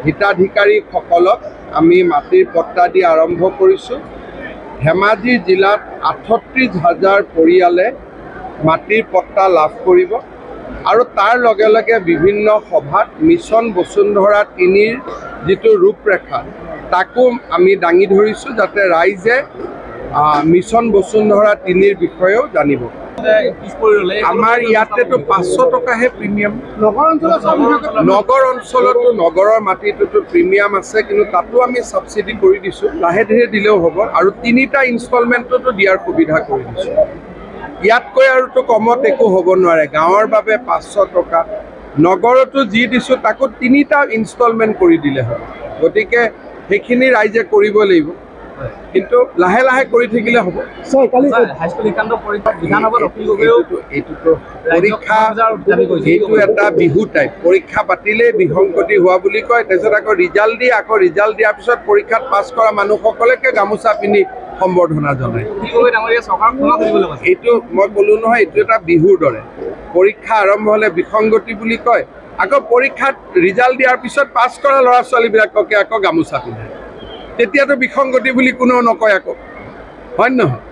হিতাধিকাৰীসকলক আমি মাটিৰ পট্টা দি আৰম্ভ কৰিছোঁ। ধেমাজি জিলাত ৩৮,০০০ পৰিয়ালে মাটিৰ পট্টা লাভ কৰিব আৰু তাৰ লগে লগে বিভিন্ন সভাত মিছন বসুন্ধৰা ৩ৰ যিটো ৰূপৰেখা তাকো আমি দাঙি ধৰিছোঁ, যাতে ৰাইজে মিছন বসুন্ধৰা ৩ৰ বিষয়েও জানিব। আমাৰ ইয়াতেতো ৫০০ টকাহে প্ৰিমিয়াম। নগৰ অঞ্চলতো নগৰৰ মাটিটোতো প্ৰিমিয়াম আছে, কিন্তু তাতো আমি ছাবচিডি কৰি দিছোঁ, লাহে ধীৰে দিলেও হ'ব। আৰু ৩টা ইনষ্টলমেণ্টতো দিয়াৰ সুবিধা কৰি দিছোঁ। ইয়াতকৈ আৰুতো কমত একো হ'ব নোৱাৰে। গাঁৱৰ বাবে ৫০০ টকা, নগৰতো যি দিছোঁ তাকো ৩টা ইনষ্টলমেণ্ট কৰি দিলে হয়। গতিকে সেইখিনি ৰাইজে কৰিব লাগিব, কিন্তু লাহে লাহে কৰি থাকিলে হ'ব। এইটো এটা বিহু টাইপ, পৰীক্ষা পাতিলেই বিসংগতি হোৱা বুলি কয়। তাৰপিছত আকৌ ৰিজাল্ট দিয়ে, আকৌ ৰিজাল্ট দিয়াৰ পিছত পৰীক্ষাত পাছ কৰা মানুহসকলকে গামোচা পিন্ধি সম্বৰ্ধনা জনায়। এইটো মই ক'লো নহয়, এইটো এটা বিহুৰ দৰে। পৰীক্ষা আৰম্ভ হ'লে বিসংগতি বুলি কয়, আকৌ পৰীক্ষাত ৰিজাল্ট দিয়াৰ পিছত পাছ কৰা ল'ৰা ছোৱালীবিলাককে আকৌ গামোচা পিন্ধায়। তেতিয়াতো বিসংগতি বুলি কোনেও নকয় আকৌ, হয় নহয়?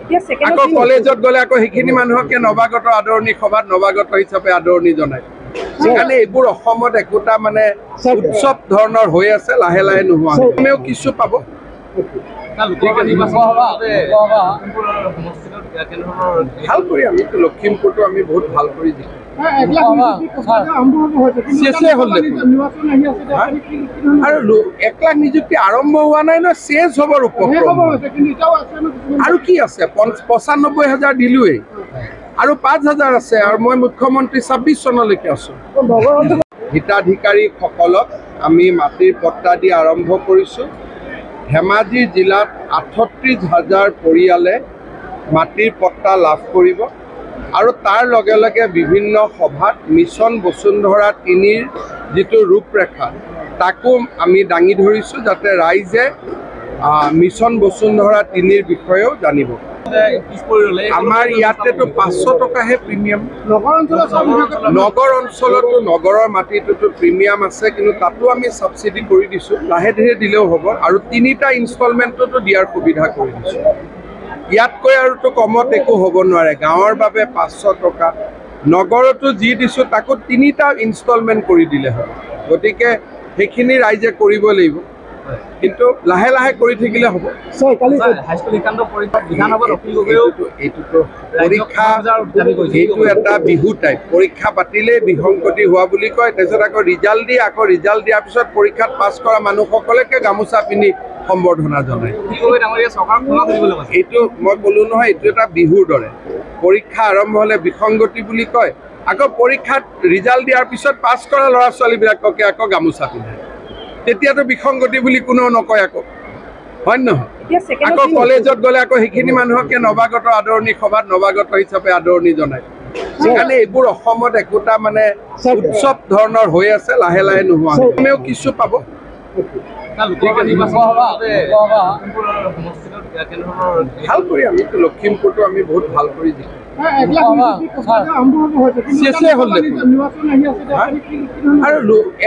আকৌ কলেজত গ'লে আকৌ সেইখিনি মানুহকে নৱাগত আদৰণি সভাত নৱাগত হিচাপে আদৰণি জনায়। সেইকাৰণে এইবোৰ অসমত একোটা মানে উৎসৱ ধৰণৰ হৈ আছে, লাহে লাহে নোহোৱা কমেও কিছু পাব। ভাল কৰি আমিতো লখিমপুৰটো আমি বহুত ভাল কৰি দিম। আৰু ১ লাখ নিযুক্তি আৰম্ভ হোৱা নাই নহয়, চেজ হ'বৰ উপক্ৰম। আৰু কি আছে, ৯৫,০০০ দিলোৱেই, আৰু ৫,০০০ আছে, আৰু মই মুখ্যমন্ত্ৰী ২৬ চনলৈকে আছোঁ। হিতাধিকাৰীসকলক আমি মাটিৰ পট্টা দি আৰম্ভ কৰিছোঁ। ধেমাজি জিলাত ৩৮,০০০ পৰিয়ালে মাটিৰ পট্টা লাভ কৰিব আৰু তাৰ লগে লগে বিভিন্ন সভাত মিছন বসুন্ধৰা ৩ৰ যিটো ৰূপৰেখা তাকো আমি দাঙি ধৰিছোঁ, যাতে ৰাইজে মিছন বসুন্ধৰা ৩ৰ বিষয়েও জানিব। আমাৰ ইয়াতেতো ৫০০ টকাহে প্ৰিমিয়াম। নগৰ অঞ্চলতো নগৰৰ মাটিটোতো প্ৰিমিয়াম আছে, কিন্তু তাতো আমি ছাবচিডি কৰি দিছোঁ, লাহে ধীৰে দিলেও হ'ব। আৰু ৩টা ইনষ্টলমেণ্টতো দিয়াৰ সুবিধা কৰি দিছোঁ। ইয়াতকৈ আৰুতো কমত একো হ'ব নোৱাৰে। গাঁৱৰ বাবে ৫০০ টকা, নগৰতো যি দিছোঁ তাকো ৩টা ইনষ্টলমেণ্ট কৰি দিলে হয়। গতিকে সেইখিনি ৰাইজে কৰিব লাগিব, কিন্তু লাহে লাহে কৰি থাকিলে হ'ব। এইটোতো পৰীক্ষা, এইটো এটা বিহু টাইপ, পৰীক্ষা পাতিলেই বিসংগতি হোৱা বুলি কয়। তাৰপিছত আকৌ ৰিজাল্ট দিয়ে, আকৌ ৰিজাল্ট দিয়াৰ পিছত পৰীক্ষাত পাছ কৰা মানুহসকলকে গামোচা পিন্ধি সম্বৰ্ধনা জনায়। এইটো মই ক'লো নহয়, এইটো এটা বিহুৰ দৰে। পৰীক্ষা আৰম্ভ হ'লে বিসংগতি বুলি কয়, আকৌ পৰীক্ষাত ৰিজাল্ট দিয়াৰ পিছত পাছ কৰা ল'ৰা ছোৱালীবিলাককে আকৌ গামোচা পিন্ধায়। তেতিয়াতো বিসংগতি বুলি কোনেও নকয় আকৌ, হয় নহয়? আকৌ কলেজত গ'লে আকৌ সেইখিনি মানুহকে নৱাগত আদৰণি সভাত নৱাগত হিচাপে আদৰণি জনায়। সেইকাৰণে এইবোৰ অসমত একোটা মানে উৎসৱ ধৰণৰ হৈ আছে, লাহে লাহে নোহোৱা কমেও কিছু পাব। ভাল কৰি আমিতো লখিমপুৰটো আমি বহুত ভাল কৰি দিম। আৰু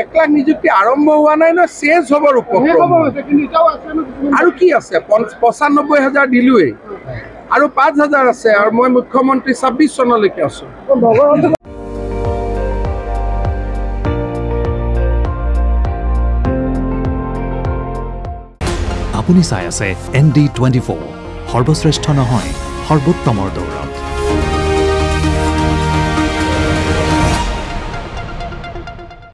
১ লাখ নিযুক্তি আৰম্ভ হোৱা নাই নহয়, চেজ হ'বৰ উপক্ৰম। আৰু কি আছে, ৯৫,০০০ দিলোৱেই, আৰু ৫,০০০ আছে, আৰু মই মুখ্যমন্ত্ৰী ২৬ চনলৈকে আছোঁ। আপুনি চাই আছে ND24, সৰ্বশ্ৰেষ্ঠ নহয়, সৰ্বোত্তমৰ দৌৰ।